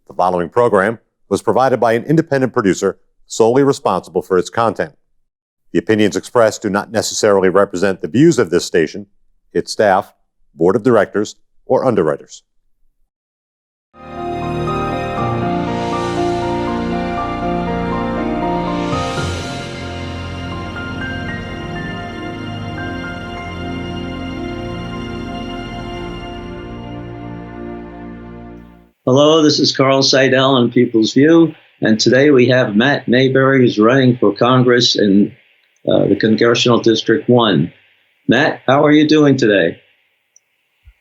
The following program was provided by an independent producer solely responsible for its content. The opinions expressed do not necessarily represent the views of this station, its staff, board of directors, or underwriters. Hello, this is Carl Seidel on People's View, and today we have Matt Mayberry, who's running for Congress in the Congressional District 1. Matt, how are you doing today?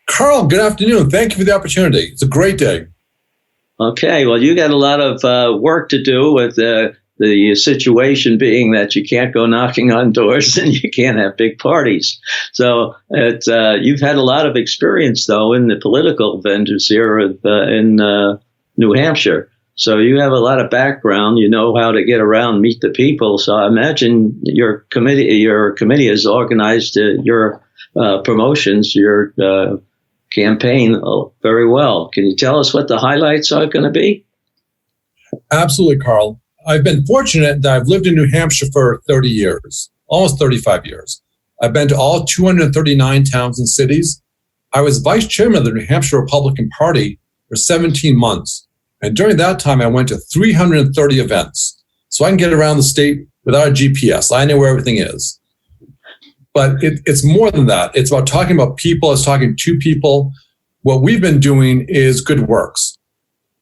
Carl, good afternoon. Thank you for the opportunity. It's a great day. Okay, well, you got a lot of work to do with the situation being that you can't go knocking on doors and you can't have big parties. So you've had a lot of experience, though, in the political ventures here in New Hampshire. So you have a lot of background. You know how to get around, meet the people. So I imagine your committee has organized your promotions, your campaign very well. Can you tell us what the highlights are going to be? Absolutely, Carl. I've been fortunate that I've lived in New Hampshire for 30 years, almost 35 years. I've been to all 239 towns and cities. I was vice chairman of the New Hampshire Republican Party for 17 months. And during that time, I went to 330 events. So I can get around the state without a GPS. I know where everything is. But it's more than that. It's about talking about people. It's talking to people. What we've been doing is good works.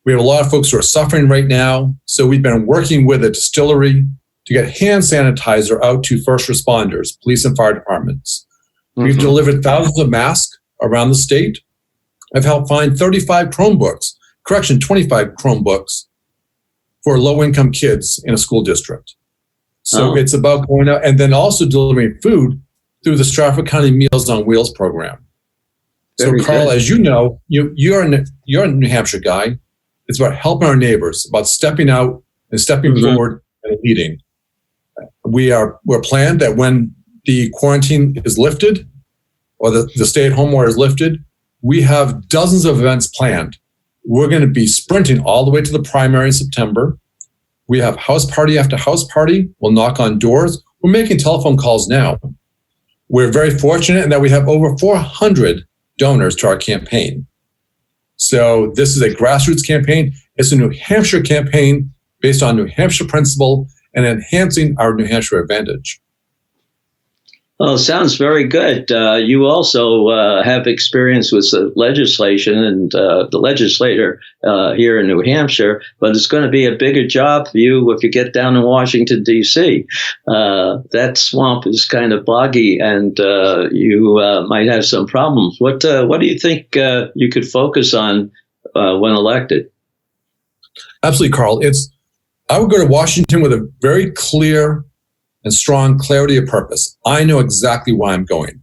We have a lot of folks who are suffering right now. So we've been working with a distillery to get hand sanitizer out to first responders, police and fire departments. Mm-hmm. We've delivered thousands of masks around the state. I've helped find 25 Chromebooks for low-income kids in a school district. So It's about going out and then also delivering food through the Stratford County Meals on Wheels program. Very so Carl, good. As you know, you're a New Hampshire guy. It's about helping our neighbors, about stepping out and stepping mm-hmm. forward and leading. We're planned that when the quarantine is lifted or the stay-at-home order is lifted, we have dozens of events planned. We're going to be sprinting all the way to the primary in September. We have house party after house party. We'll knock on doors. We're making telephone calls now. We're very fortunate in that we have over 400 donors to our campaign. So this is a grassroots campaign. It's a New Hampshire campaign based on New Hampshire principle and enhancing our New Hampshire advantage. Well, sounds very good. You also have experience with legislation and the legislator here in New Hampshire, but it's going to be a bigger job for you if you get down in Washington, D.C. That swamp is kind of boggy, and you might have some problems. What do you think you could focus on when elected? Absolutely, Carl. I would go to Washington with a very clear and strong clarity of purpose. I know exactly why I'm going.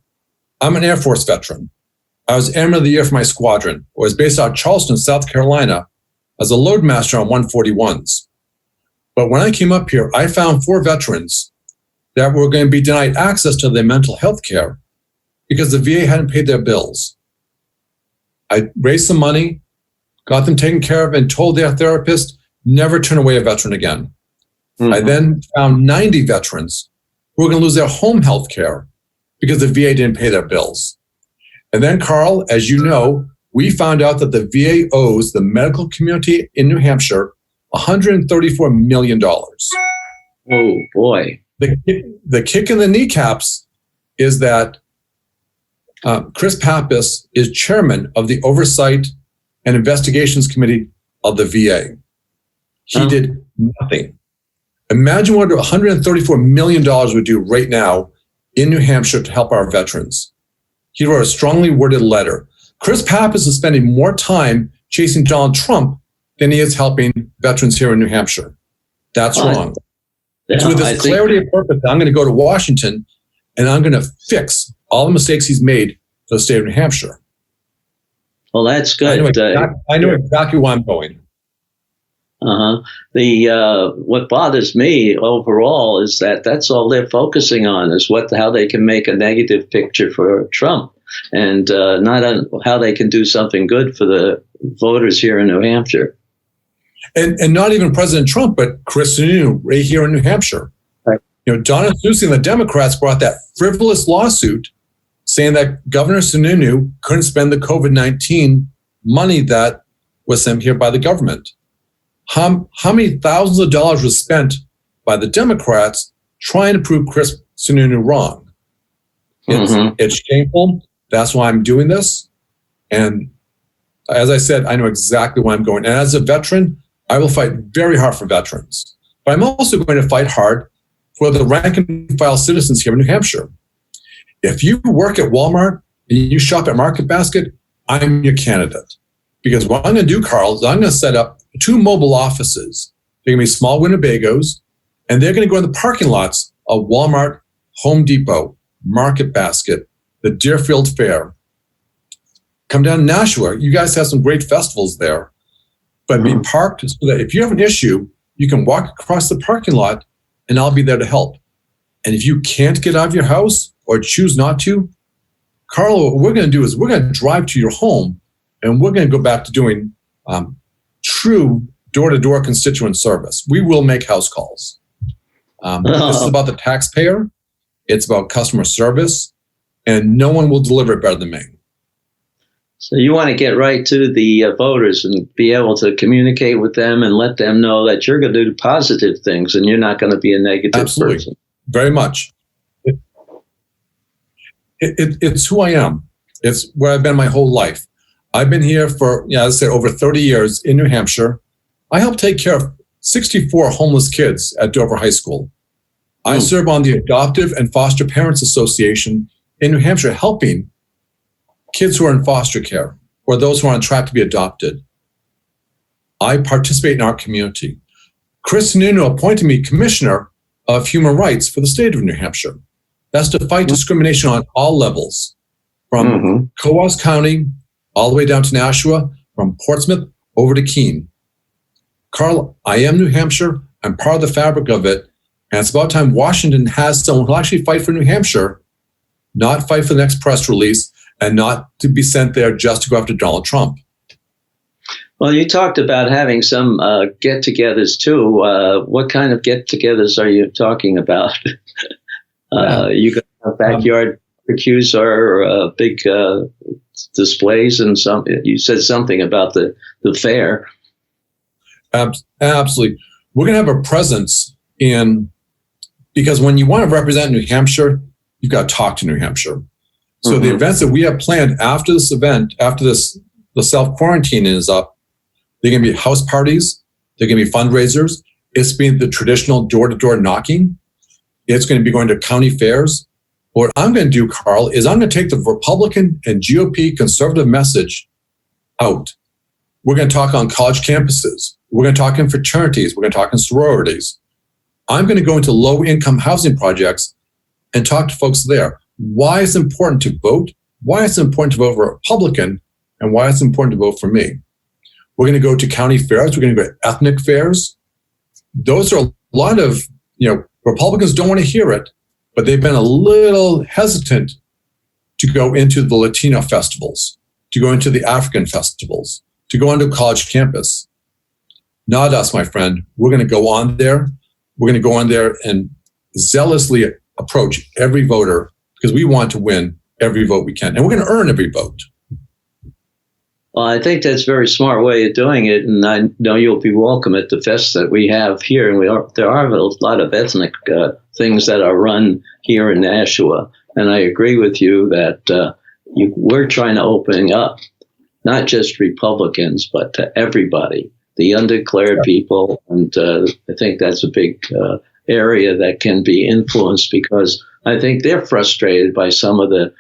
I'm an Air Force veteran. I was Airman of the Year for my squadron. I was based out of Charleston, South Carolina, as a loadmaster on 141s. But when I came up here, I found 4 veterans that were going to be denied access to their mental health care because the VA hadn't paid their bills. I raised some money, got them taken care of, and told their therapist, never turn away a veteran again. Mm-hmm. I then found 90 veterans who were going to lose their home health care because the VA didn't pay their bills. And then, Carl, as you know, we found out that the VA owes the medical community in New Hampshire $134 million. Oh, boy. The kick in the kneecaps is that Chris Pappas is chairman of the Oversight and Investigations Committee of the VA. He did nothing. Imagine what $134 million would do right now in New Hampshire to help our veterans. He wrote a strongly worded letter. Chris Pappas is spending more time chasing Donald Trump than he is helping veterans here in New Hampshire. That's wrong. Yeah, so with this clarity of purpose, I'm going to go to Washington and I'm going to fix all the mistakes he's made for the state of New Hampshire. Well, that's good. I know exactly why I'm going. What bothers me overall is that that's all they're focusing on is how they can make a negative picture for Trump and not on how they can do something good for the voters here in New Hampshire. And not even President Trump, but Chris Sununu right here in New Hampshire. Right. Donna Susi and the Democrats brought that frivolous lawsuit saying that Governor Sununu couldn't spend the COVID-19 money that was sent here by the government. How many thousands of dollars was spent by the Democrats trying to prove Chris Sununu wrong? It's shameful. That's why I'm doing this. And as I said, I know exactly why I'm going. And as a veteran, I will fight very hard for veterans. But I'm also going to fight hard for the rank and file citizens here in New Hampshire. If you work at Walmart and you shop at Market Basket, I'm your candidate. Because what I'm going to do, Carl, is I'm going to set up 2 mobile offices. They're going to be small Winnebagos, and they're going to go in the parking lots of Walmart, Home Depot, Market Basket, the Deerfield Fair. Come down to Nashua. You guys have some great festivals there. But be parked so that if you have an issue, you can walk across the parking lot and I'll be there to help. And if you can't get out of your house or choose not to, Carl, what we're going to do is we're going to drive to your home and we're going to go back to doing true door-to-door constituent service. We will make house calls. This is about the taxpayer. It's about customer service, and no one will deliver it better than me. So you want to get right to the voters and be able to communicate with them and let them know that you're going to do positive things and you're not going to be a negative Absolutely. person. Very much. It's who I am. It's where I've been my whole life. I've been here for, as I said, over 30 years in New Hampshire. I help take care of 64 homeless kids at Dover High School. I serve on the Adoptive and Foster Parents Association in New Hampshire, helping kids who are in foster care or those who are on track to be adopted. I participate in our community. Chris Sununu appointed me Commissioner of Human Rights for the state of New Hampshire. That's to fight discrimination on all levels, from Coos County all the way down to Nashua, from Portsmouth over to Keene. Carl, I am New Hampshire. I'm part of the fabric of it. And it's about time Washington has someone who'll actually fight for New Hampshire, not fight for the next press release, and not to be sent there just to go after Donald Trump. Well, you talked about having some get-togethers too. What kind of get-togethers are you talking about? You got backyard barbecues or big displays, and some. You said something about the fair. Absolutely, we're going to have a presence in, because when you want to represent New Hampshire, you've got to talk to New Hampshire. So the events that we have planned after this event, after the self-quarantine is up, they're going to be house parties. They're going to be fundraisers. It's been the traditional door-to-door knocking. It's going to be going to county fairs. What I'm going to do, Carl, is I'm going to take the Republican and GOP conservative message out. We're going to talk on college campuses. We're going to talk in fraternities. We're going to talk in sororities. I'm going to go into low-income housing projects and talk to folks there. Why it's important to vote, why it's important to vote for a Republican, and why it's important to vote for me. We're going to go to county fairs. We're going to go to ethnic fairs. Those are a lot of, Republicans don't want to hear it, but they've been a little hesitant to go into the Latino festivals, to go into the African festivals, to go onto a college campus. Not us, my friend. We're going to go on there. We're going to go on there and zealously approach every voter, because we want to win every vote we can. And we're going to earn every vote. Well, I think that's a very smart way of doing it. And I know you'll be welcome at the fest that we have here. And there are a lot of ethnic things that are run here in Nashua. And I agree with you that we're trying to open up, not just Republicans, but to everybody, the undeclared people. And I think that's a big area that can be influenced, because I think they're frustrated by some of the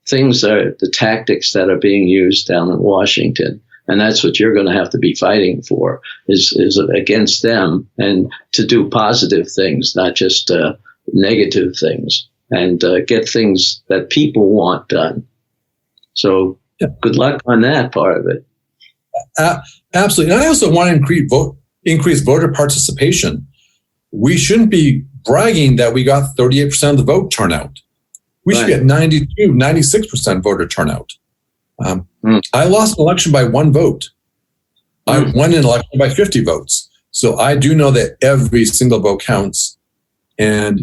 the tactics that are being used down in Washington. And that's what you're going to have to be fighting for, is against them, and to do positive things, not just negative things, and get things that people want done. So good luck on that part of it. Absolutely. And I also want to increase voter participation. We shouldn't be bragging that we got 38% of the vote turnout. We should be at 92, 96% voter turnout. I lost an election by 1 vote. I won an election by 50 votes. So I do know that every single vote counts. And,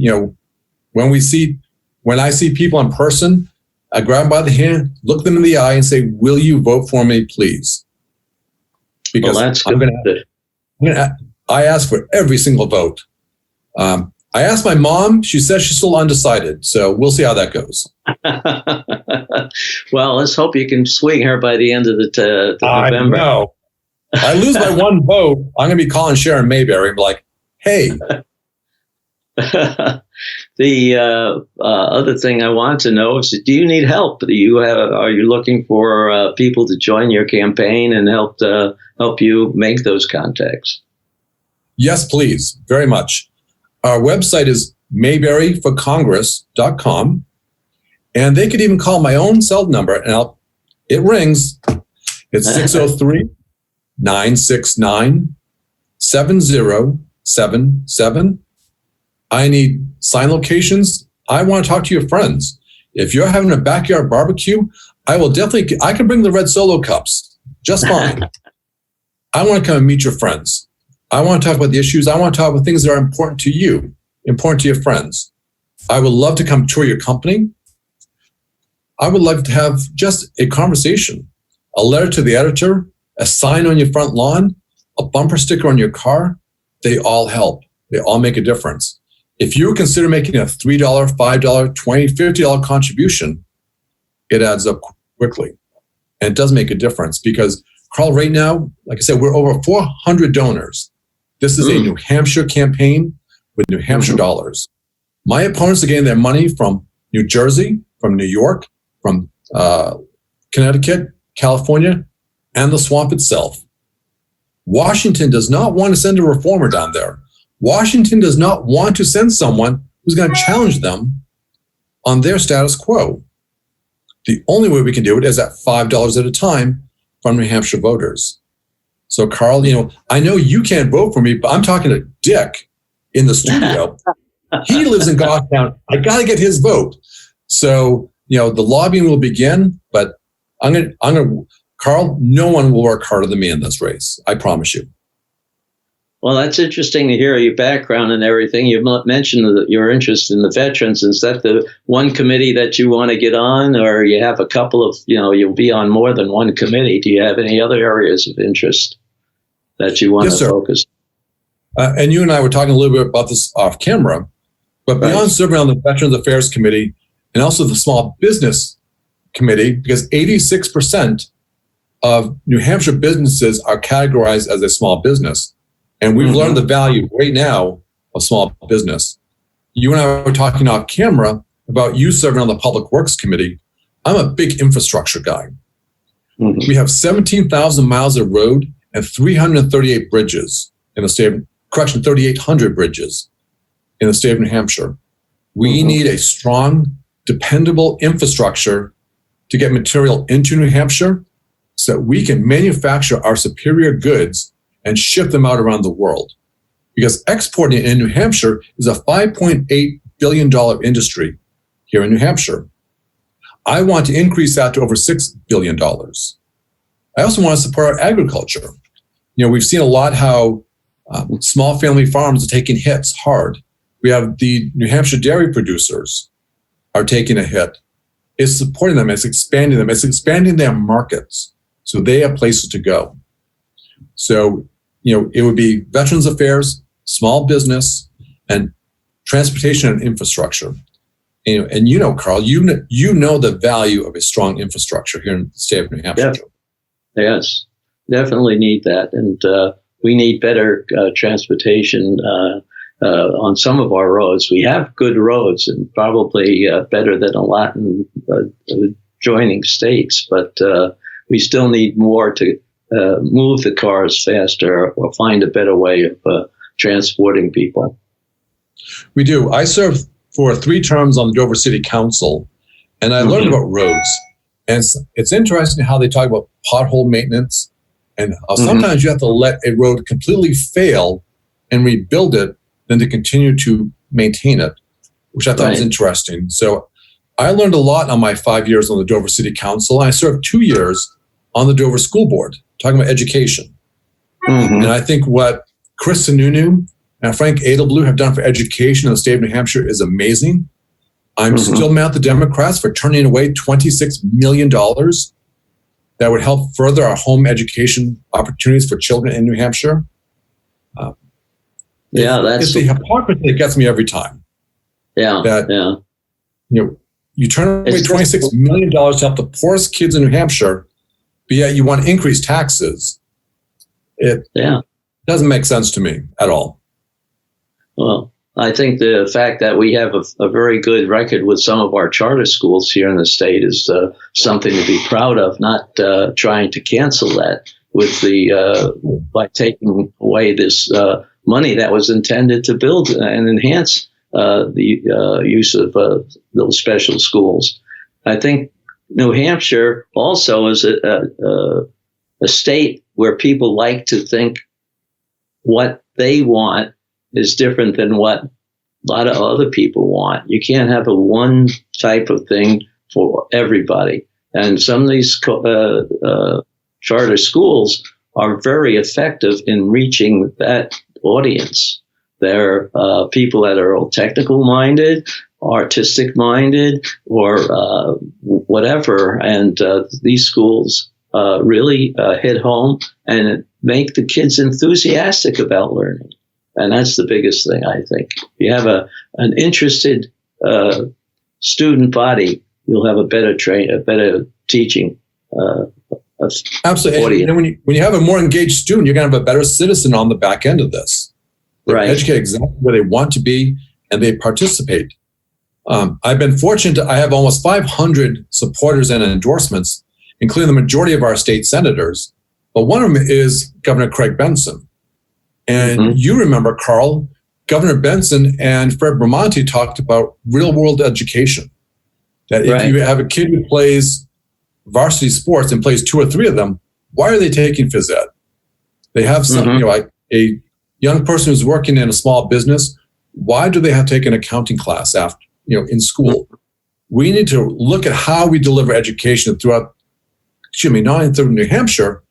when I see people in person, I grab them by the hand, look them in the eye and say, will you vote for me, please? Because that's good. I ask for every single vote. I asked my mom, she says she's still undecided. So we'll see how that goes. Well, let's hope you can swing her by the end of the November. I know. I lose by one vote, I'm going to be calling Sharon Mayberry and be like, hey. The other thing I want to know is, do you need help? Are you looking for people to join your campaign and help you make those contacts? Yes, please. Very much. Our website is mayberryforcongress.com. And they could even call my own cell number, and it rings. It's 603-969-7077. I need sign locations. I want to talk to your friends. If you're having a backyard barbecue, I can bring the red Solo cups just fine. I want to come and meet your friends. I want to talk about the issues. I want to talk about things that are important to you, important to your friends. I would love to come tour your company. I would like to have just a conversation, a letter to the editor, a sign on your front lawn, a bumper sticker on your car. They all help. They all make a difference. If you consider making a $3, $5, $20, $50 contribution, it adds up quickly. And it does make a difference because, Carl, right now, like I said, we're over 400 donors. This is a New Hampshire campaign with New Hampshire dollars. My opponents are getting their money from New Jersey, from New York, from Connecticut, California, and the swamp itself. Washington does not want to send a reformer down there. Washington does not want to send someone who's going to challenge them on their status quo. The only way we can do it is at $5 at a time from New Hampshire voters. So, Carl, I know you can't vote for me, but I'm talking to Dick in the studio. He lives in Goffstown. I got to get his vote. So, the lobbying will begin, but Carl, no one will work harder than me in this race. I promise you. Well, that's interesting to hear your background and everything. You mentioned your interest in the veterans. Is that the one committee that you want to get on, or you have a couple of, you'll be on more than one committee? Do you have any other areas of interest that you want to focus? And you and I were talking a little bit about this off camera, but beyond serving on the Veterans Affairs Committee and also the Small Business Committee, because 86% of New Hampshire businesses are categorized as a small business. And we've learned the value right now of small business. You and I were talking off camera about you serving on the Public Works Committee. I'm a big infrastructure guy. We have 17,000 miles of road and 338 bridges in the state of, 3,800 bridges in the state of New Hampshire. We need a strong, dependable infrastructure to get material into New Hampshire so that we can manufacture our superior goods and ship them out around the world. Because exporting in New Hampshire is a $5.8 billion industry here in New Hampshire. I want to increase that to over $6 billion. I also want to support our agriculture. We've seen a lot how small family farms are taking hits hard. We have the New Hampshire dairy producers are taking a hit. It's supporting them, it's expanding them, it's expanding their markets so they have places to go. So, it would be Veterans Affairs, small business, and transportation and infrastructure. And Carl, you know the value of a strong infrastructure here in the state of New Hampshire. Yes, definitely need that. And we need better transportation on some of our roads. We have good roads and probably better than a lot in adjoining states, but we still need more to move the cars faster or find a better way of transporting people. We do. I served for 3 terms on the Dover City Council, and I learned about roads. And it's interesting how they talk about pothole maintenance, and sometimes you have to let a road completely fail and rebuild it than to continue to maintain it, which I thought was interesting. So I learned a lot on my 5 years on the Dover City Council. I served 2 years on the Dover School Board, talking about education. And I think what Chris Sununu and Frank Edelblue have done for education in the state of New Hampshire is amazing. I'm still mad at the Democrats for turning away $26 million that would help further our home education opportunities for children in New Hampshire. It's the hypocrisy that gets me every time. You turn away $26 million to help the poorest kids in New Hampshire, but yet you want to increase taxes. It doesn't make sense to me at all. Well, I think the fact that we have a very good record with some of our charter schools here in the state is something to be proud of, not trying to cancel that with by taking away this money that was intended to build and enhance the use of those special schools. I think New Hampshire also is a state where people like to think what they want is different than what a lot of other people want. You can't have a one type of thing for everybody. And some of these charter schools are very effective in reaching that audience. They're people that are all technical minded, artistic minded, or whatever. And these schools really hit home and make the kids enthusiastic about learning. And that's the biggest thing, I think. If you have an interested student body, you'll have a better teaching. Absolutely. And when you have a more engaged student, you're going to have a better citizen on the back end of this. They're educated exactly where they want to be, and they participate. I've been fortunate. I have almost 500 supporters and endorsements, including the majority of our state senators. But one of them is Governor Craig Benson. And you remember, Carl, Governor Benson and Fred Bramante talked about real-world education. That if you have a kid who plays varsity sports and plays 2 or 3 of them, why are they taking phys ed? They have some, like a young person who's working in a small business. Why do they have to take an accounting class after, in school? We need to look at how we deliver education throughout, not only through New Hampshire,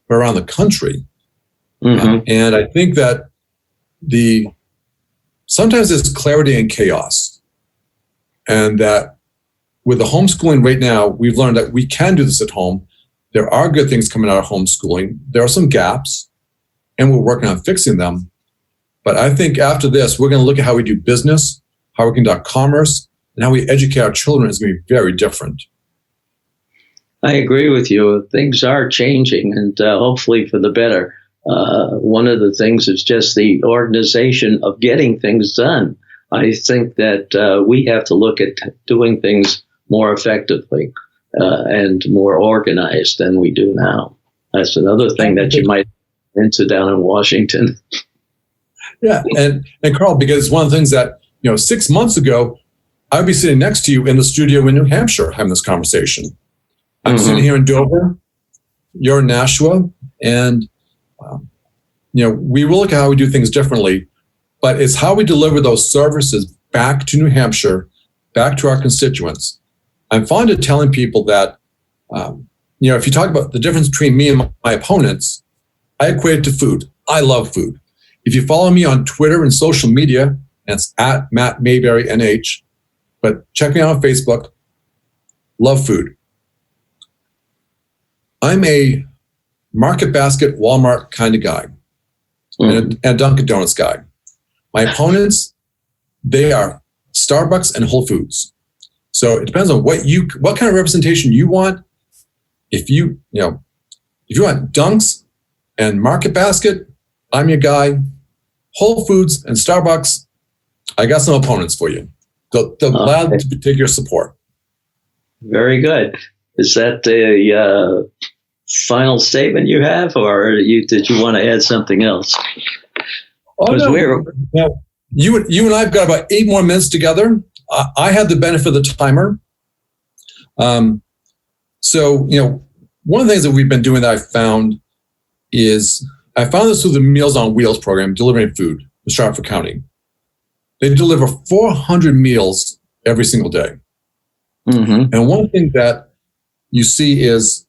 but around the country. And I think that sometimes there's clarity and chaos. And that with the homeschooling right now, we've learned that we can do this at home. There are good things coming out of homeschooling. There are some gaps, and we're working on fixing them. But I think after this, we're going to look at how we do business, how we conduct commerce, and how we educate our children is going to be very different. I agree with you. Things are changing, and hopefully for the better. One of the things is just the organization of getting things done. I think that we have to look at doing things more effectively and more organized than we do now. That's another thing that you might into down in Washington. Yeah, and Carl, because one of the things that 6 months ago, I'd be sitting next to you in the studio in New Hampshire having this conversation. I'm sitting here in Dover, you're in Nashua, and we will look at how we do things differently, but it's how we deliver those services back to New Hampshire, back to our constituents. I'm fond of telling people that, if you talk about the difference between me and my opponents, I equate it to food. I love food. If you follow me on Twitter and social media, and it's at Matt Mayberry NH, but check me out on Facebook. Love food. I'm a market basket, Walmart kind of guy, and a Dunkin' Donuts guy. My opponents, they are Starbucks and Whole Foods. So it depends on what kind of representation you want. If you want Dunks and Market Basket, I'm your guy. Whole Foods and Starbucks, I got some opponents for you. They'll glad to take your support. Very good. Is that the final statement you have, or did you want to add something else? Oh, no. You and I have got about 8 more minutes together. I had the benefit of the timer. So, one of the things that we've been doing that I found this through the Meals on Wheels program, delivering food in Stratford County. They deliver 400 meals every single day. And one thing that you see is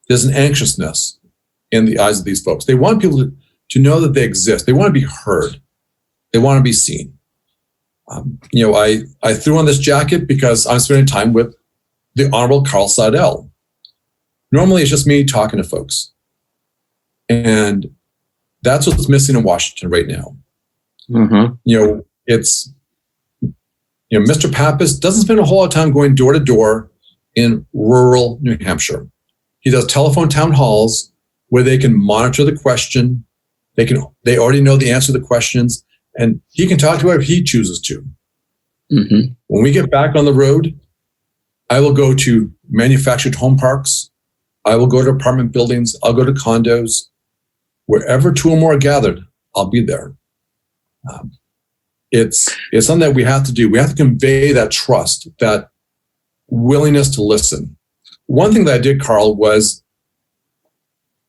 there's an anxiousness. in the eyes of these folks. They want people to know that they exist. They want to be heard. They want to be seen. I threw on this jacket because I'm spending time with the Honorable Carl Seidel. Normally, it's just me talking to folks. And that's what's missing in Washington right now. Mm-hmm. Mr. Pappas doesn't spend a whole lot of time going door to door in rural New Hampshire. He does telephone town halls where they can monitor the question. They already know the answer to the questions, and he can talk to whoever he chooses to. Mm-hmm. When we get back on the road, I will go to manufactured home parks. I will go to apartment buildings. I'll go to condos. Wherever two or more are gathered, I'll be there. It's something that we have to do. We have to convey that trust, that willingness to listen. One thing that I did, Carl, was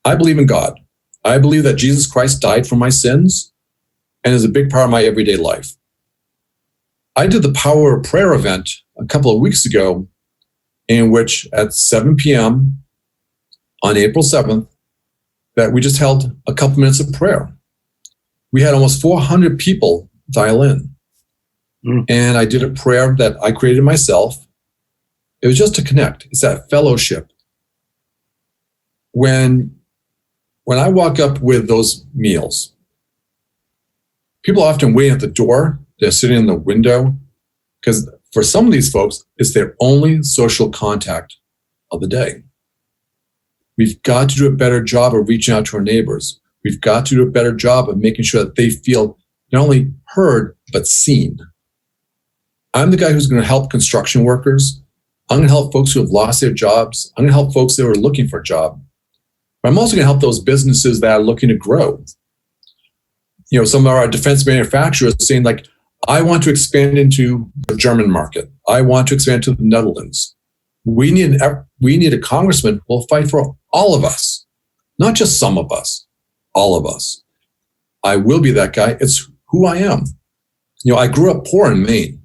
I believe in God. I believe that Jesus Christ died for my sins and is a big part of my everyday life. I did the Power of Prayer event a couple of weeks ago, in which at 7 p.m. on April 7th, that we just held a couple minutes of prayer. We had almost 400 people dial in. And I did a prayer that I created myself. It was just to connect. It's that fellowship. When I walk up with those meals, people often wait at the door. They're sitting in the window because for some of these folks, it's their only social contact of the day. We've got to do a better job of reaching out to our neighbors. We've got to do a better job of making sure that they feel not only heard, but seen. I'm the guy who's going to help construction workers. I'm going to help folks who have lost their jobs. I'm going to help folks that are looking for a job. But I'm also going to help those businesses that are looking to grow. Some of our defense manufacturers are saying, like, I want to expand into the German market. I want to expand to the Netherlands. We need a congressman who will fight for all of us, not just some of us, all of us. I will be that guy. It's who I am. I grew up poor in Maine,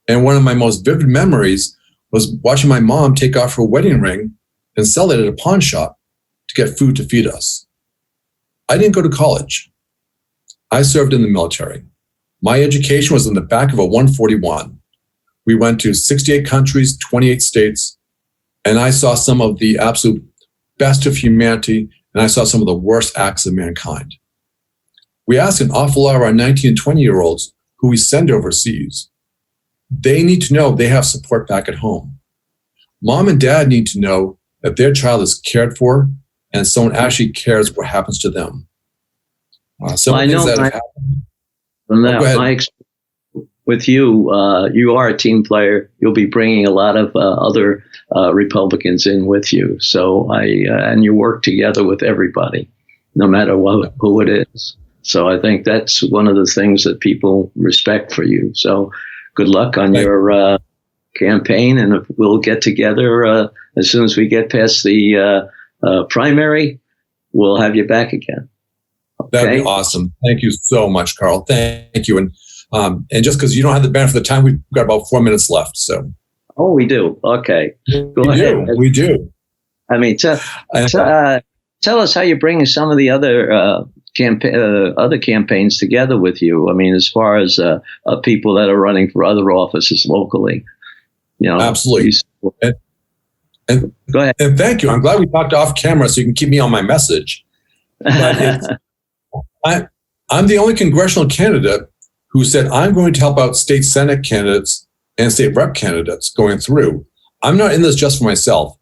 and one of my most vivid memories was watching my mom take off her wedding ring and sell it at a pawn shop to get food to feed us. I didn't go to college. I served in the military. My education was in the back of a 141. We went to 68 countries, 28 states, and I saw some of the absolute best of humanity, and I saw some of the worst acts of mankind. We ask an awful lot of our 19 and 20-year-olds who we send overseas. They need to know they have support back at home. Mom and dad need to know that their child is cared for and someone actually cares what happens to them. I know with you, you are a team player. You'll be bringing a lot of other Republicans in with you. So and you work together with everybody, no matter who it is. So I think that's one of the things that people respect for you. So good luck on your campaign, and we'll get together as soon as we get past the primary. We'll have you back again. Okay? That'd be awesome. Thank you so much, Carl. Thank you. And just because you don't have the benefit of the time, we've got about 4 minutes left. So. Oh, we do. Okay. Go ahead. We do. I mean, tell us how you're bringing some of the other campaigns together with you. I mean, as far as people that are running for other offices locally. Absolutely. And go ahead. And thank you. I'm glad we talked off camera so you can keep me on my message. But I'm the only congressional candidate who said I'm going to help out state Senate candidates and state rep candidates going through. I'm not in this just for myself.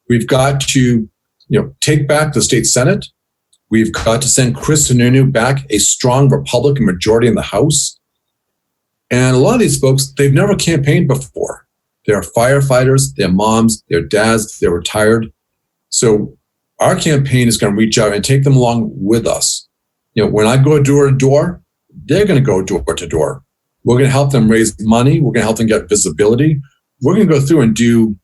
We've got to, take back the state Senate. We've got to send Chris Sununu back a strong Republican majority in the House. And a lot of these folks, they've never campaigned before. They're firefighters, they're moms, they're dads, they're retired. So our campaign is going to reach out and take them along with us. When I go door to door, they're going to go door to door. We're going to help them raise money. We're going to help them get visibility. We're going to go through and do,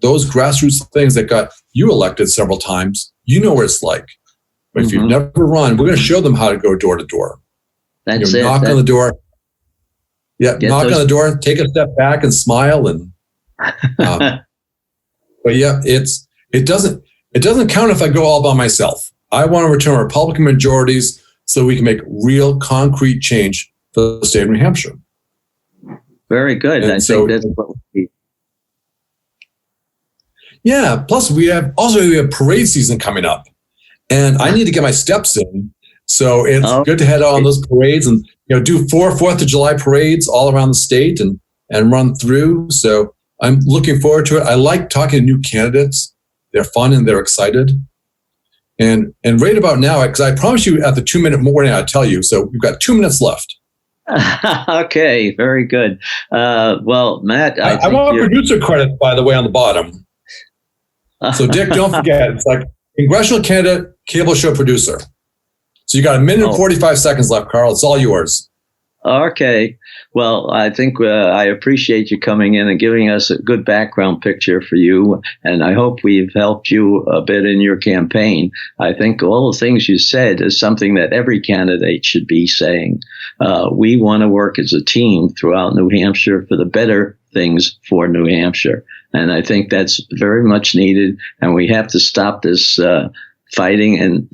those grassroots things that got you elected several times. You know what it's like. But if you've never run, we're going to show them how to go door to door. That's it. Knock on the door. Yeah, knock on the door, take a step back and smile. And but yeah, it doesn't count if I go all by myself. I want to return Republican majorities so we can make real concrete change for the state of New Hampshire. Very good. And I so- think that's what we need. Yeah. Plus, we have parade season coming up, and I need to get my steps in. So it's good to head out on those parades and do 4th of July parades all around the state and run through. So I'm looking forward to it. I like talking to new candidates. They're fun and they're excited. And right about now, because I promise you at the 2-minute warning, I'll tell you. So we've got 2 minutes left. Okay, very good. Well, Matt, I want producer credits, by the way, on the bottom. So Dick, don't forget, it's like Congressional Candidate Cable Show Producer. So you got 1 minute and 45 seconds left, Carl. It's all yours. Okay. Well, I think I appreciate you coming in and giving us a good background picture for you. And I hope we've helped you a bit in your campaign. I think all the things you said is something that every candidate should be saying. We want to work as a team throughout New Hampshire for the better things for New Hampshire. And I think that's very much needed. And we have to stop this fighting and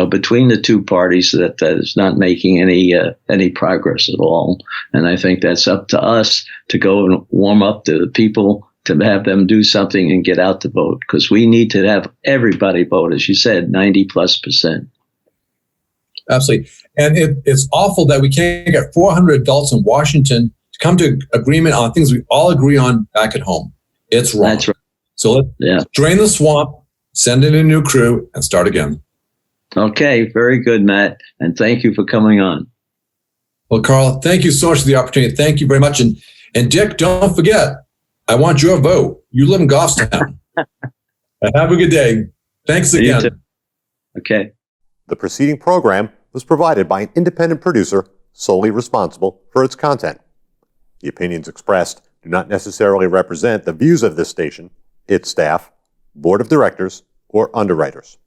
between the two parties that is not making any progress at all. And I think that's up to us to go and warm up the people, to have them do something and get out to vote, because we need to have everybody vote, as you said, 90+%. Absolutely. And it's awful that we can't get 400 adults in Washington to come to agreement on things we all agree on back at home. It's wrong. That's right. So let's drain the swamp, send in a new crew, and start again. Okay, very good, Matt. And thank you for coming on. Well, Carl, thank you so much for the opportunity. Thank you very much. And Dick, don't forget, I want your vote. You live in Goffstown. Have a good day. Thanks again. You too. Okay. The preceding program was provided by an independent producer solely responsible for its content. The opinions expressed do not necessarily represent the views of this station, its staff, board of directors, or underwriters.